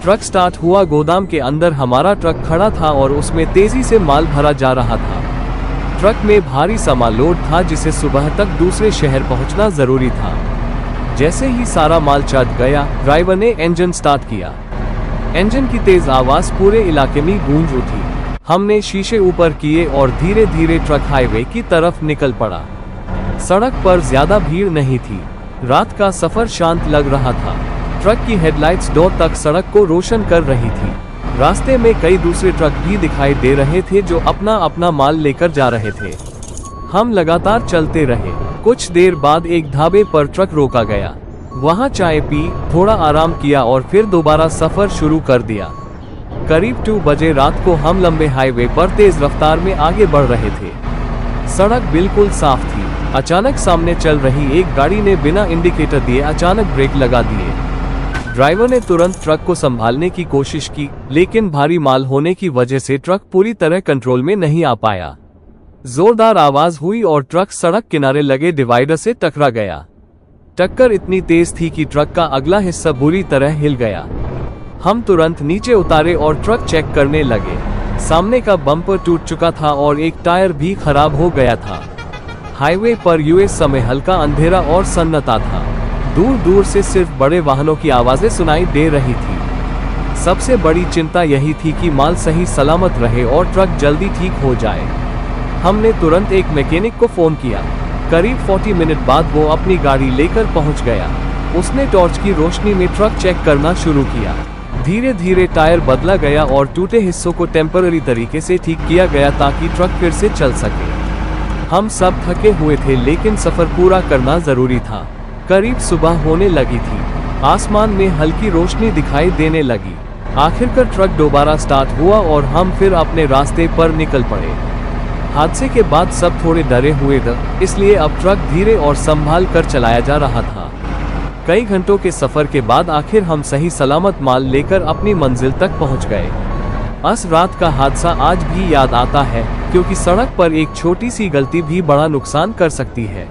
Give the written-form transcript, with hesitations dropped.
Truck start हुआ। गोदाम के अंदर हमारा ट्रक खड़ा था और उसमें तेजी से माल भरा जा रहा था। ट्रक में भारी सामान लोड था जिसे सुबह तक दूसरे शहर पहुंचना जरूरी था। जैसे ही सारा माल चढ़ गया, ड्राइवर ने इंजन स्टार्ट किया। इंजन की तेज आवाज पूरे इलाके में गूंज उठी। हमने शीशे ऊपर किए और धीरे धीरे ट्रक हाईवे की तरफ निकल पड़ा। सड़क पर ज्यादा भीड़ नहीं थी। रात का सफर शांत लग रहा था। ट्रक की हेडलाइट्स दूर तक सड़क को रोशन कर रही थी। रास्ते में कई दूसरे ट्रक भी दिखाई दे रहे थे जो अपना अपना माल लेकर जा रहे थे। हम लगातार चलते रहे। कुछ देर बाद एक ढाबे पर ट्रक रोका गया। वहां चाय पी, थोड़ा आराम किया और फिर दोबारा सफर शुरू कर दिया। करीब 2 बजे रात को हम लंबे हाईवे पर तेज रफ्तार में आगे बढ़ रहे थे। सड़क बिल्कुल साफ थी। अचानक सामने चल रही एक गाड़ी ने बिना इंडिकेटर दिए अचानक ब्रेक लगा दिए। ड्राइवर ने तुरंत ट्रक को संभालने की कोशिश की, लेकिन भारी माल होने की वजह से ट्रक पूरी तरह कंट्रोल में नहीं आ पाया। जोरदार आवाज हुई और ट्रक सड़क किनारे लगे डिवाइडर से टकरा गया। टक्कर इतनी तेज थी कि ट्रक का अगला हिस्सा बुरी तरह हिल गया। हम तुरंत नीचे उतारे और ट्रक चेक करने लगे। सामने का बम्पर टूट चुका था और एक टायर भी खराब हो गया था। हाईवे पर यूएस समय हल्का अंधेरा और सन्नाटा था। दूर दूर से सिर्फ बड़े वाहनों की आवाजें सुनाई दे रही थी। सबसे बड़ी चिंता यही थी कि माल सही सलामत रहे और ट्रक जल्दी ठीक हो जाए। हमने तुरंत एक मैकेनिक को फोन किया। करीब 40 मिनट बाद वो अपनी गाड़ी लेकर पहुंच गया। उसने टॉर्च की रोशनी में ट्रक चेक करना शुरू किया। धीरे धीरे टायर बदला गया और टूटे हिस्सों को टेम्पररी तरीके से ठीक किया गया ताकि ट्रक फिर से चल सके। हम सब थके हुए थे, लेकिन सफर पूरा करना जरूरी था। करीब सुबह होने लगी थी। आसमान में हल्की रोशनी दिखाई देने लगी। आखिरकार ट्रक दोबारा स्टार्ट हुआ और हम फिर अपने रास्ते पर निकल पड़े। हादसे के बाद सब थोड़े डरे हुए थे, इसलिए अब ट्रक धीरे और संभाल कर चलाया जा रहा था। कई घंटों के सफर के बाद आखिर हम सही सलामत माल लेकर अपनी मंजिल तक पहुंच गए। उस रात का हादसा आज भी याद आता है, क्योंकि सड़क पर एक छोटी सी गलती भी बड़ा नुकसान कर सकती है।